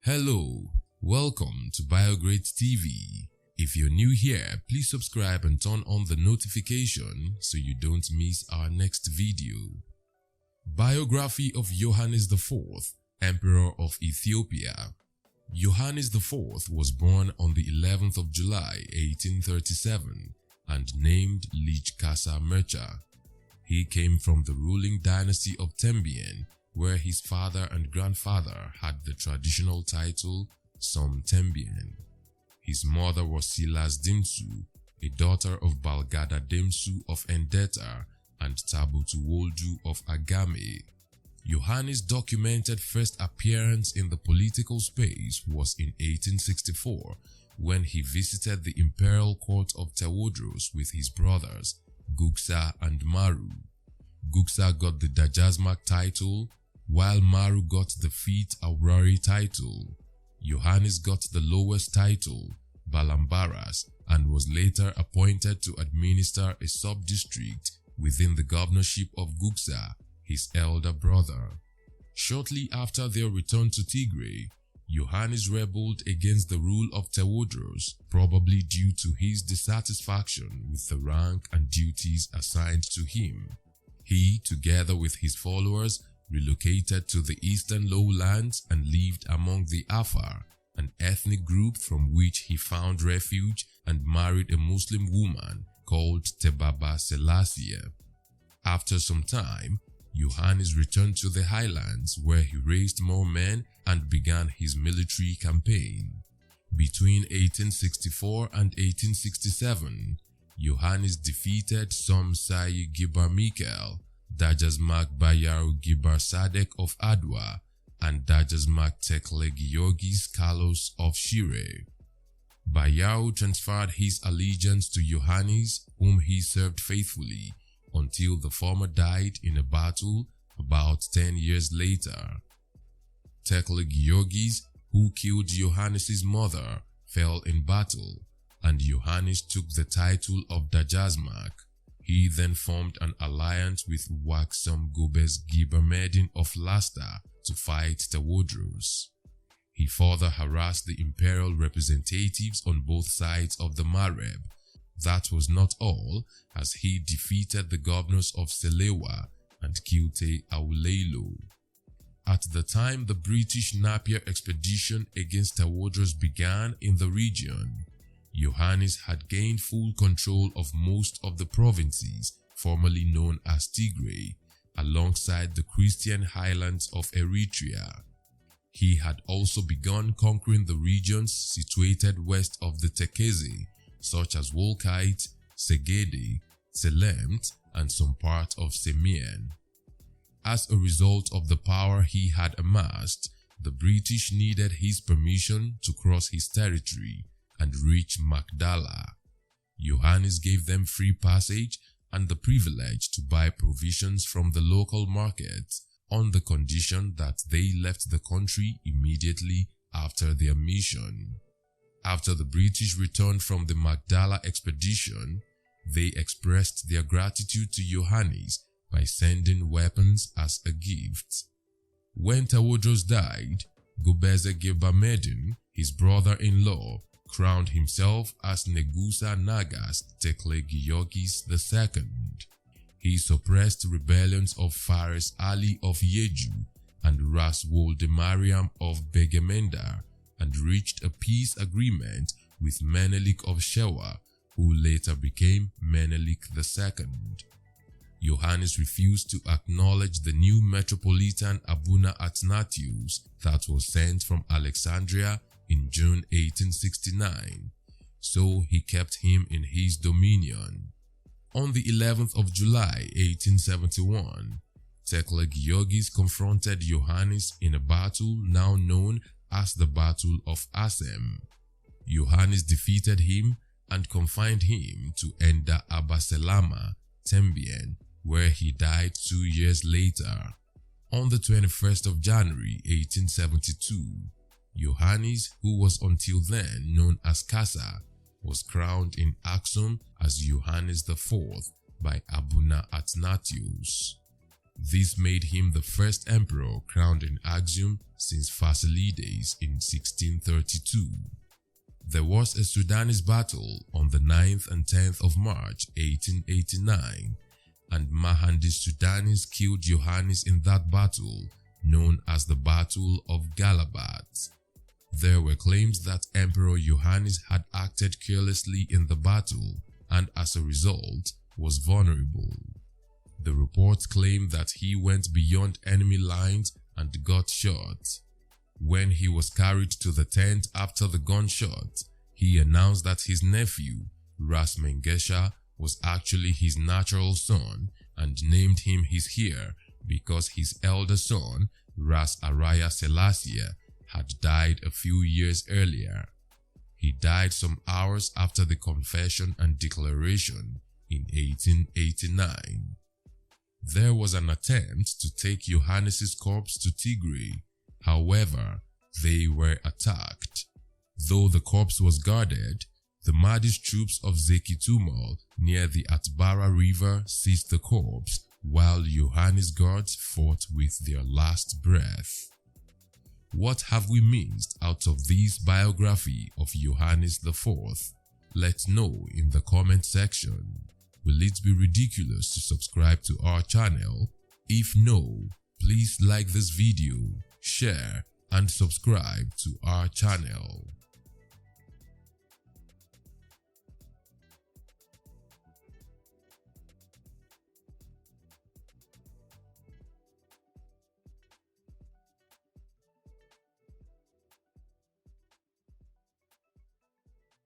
Hello, welcome to Biography TV. If you're new here, please subscribe and turn on the notification so you don't miss our next video. Biography of Yohannes IV, Emperor of Ethiopia. Yohannes IV was born on the 11th of July 1837 and named Lich Kasa Mercha. He came from the ruling dynasty of Tembian, where his father and grandfather had the traditional title Som Tembian. His mother was Silass Dimtsu, a daughter of balgäda Demsu of Enderta and Tabotu Woldu of Agame. Yohannes' documented first appearance in the political space was in 1864 when he visited the imperial court of Tewodros with his brothers Gugsa and Maru. Gugsa got the däjazmač title, while Maru got the feat Aurari title. Yohannes got the lowest title, balambaras, and was later appointed to administer a sub-district within the governorship of Gugsa, his elder brother. Shortly after their return to Tigray, Yohannes rebelled against the rule of Tewodros, probably due to his dissatisfaction with the rank and duties assigned to him. He, together with his followers, relocated to the eastern lowlands and lived among the Afar, an ethnic group from which he found refuge and married a Muslim woman called Tebaba Sellasie. After some time, Yohannes returned to the highlands where he raised more men and began his military campaign. Between 1864 and 1867, Yohannes defeated some serye Gebre Mikael, däjazmač Barya'u Sadeq of Adwa, and däjazmač Tekle Giyorgis Qalos of Shire. Barya'u transferred his allegiance to Yohannes, whom he served faithfully, until the former died in a battle about 10 years later. Tekle Giyorgis, who killed Yohannes' mother, fell in battle, and Yohannes took the title of däjazmač. He then formed an alliance with Gebre Mikael of Lasta to fight Tewodros. He further harassed the imperial representatives on both sides of the Mareb. That was not all, as he defeated the governors of Selewa and Aulelo. At the time the British Napier expedition against Tewodros began in the region, Yohannes had gained full control of most of the provinces formerly known as Tigray, alongside the Christian highlands of Eritrea. He had also begun conquering the regions situated west of the Tekeze, such as Wolkite, Segede, Selemt, and some part of Semian. As a result of the power he had amassed, the British needed his permission to cross his territory and reach Magdala. Yohannes gave them free passage and the privilege to buy provisions from the local markets on the condition that they left the country immediately after their mission. After the British returned from the Magdala expedition, they expressed their gratitude to Yohannes by sending weapons as a gift. When Tewodros died, Gebre Mikael, his brother-in-law, crowned himself as Negusa Nagas Tekle Giyorgis II. He suppressed rebellions of Fares Ali of Yeju and Ras Woldemariam of Begemenda and reached a peace agreement with Menelik of Shewa, who later became Menelik II. Yohannes refused to acknowledge the new metropolitan Abuna Athnatius that was sent from Alexandria in June 1869, so he kept him in his dominion. On the 11th of July 1871, Tekle Giyorgis confronted Yohannes in a battle now known as the Battle of Assem. Yohannes defeated him and confined him to Enderta, Tembian, where he died 2 years later. On the 21st of January 1872, Yohannes, who was until then known as Kasa, was crowned in Aksum as Yohannes IV by Abuna Athnatius. This made him the first emperor crowned in Axiom since Fasilides in 1632. There was a Sudanese battle on the 9th and 10th of March 1889, and Mahandis Sudanese killed Yohannes in that battle, known as the Battle of Galabat. There were claims that Emperor Yohannes had acted carelessly in the battle and as a result was vulnerable. The reports claim that he went beyond enemy lines and got shot. When he was carried to the tent after the gunshot, he announced that his nephew, Ras Mengesha, was actually his natural son and named him his heir because his elder son, Ras Araya Sellasie, had died a few years earlier. He died some hours after the confession and declaration in 1889. There was an attempt to take Yohannes' corpse to Tigray. However, they were attacked. Though the corpse was guarded, the Mahdi's troops of Zekitumal near the Atbara River seized the corpse while Yohannes' guards fought with their last breath. What have we missed out of this biography of Yohannes IV? Let's know in the comment section. Will it be ridiculous to subscribe to our channel? If no, please like this video, share, and subscribe to our channel.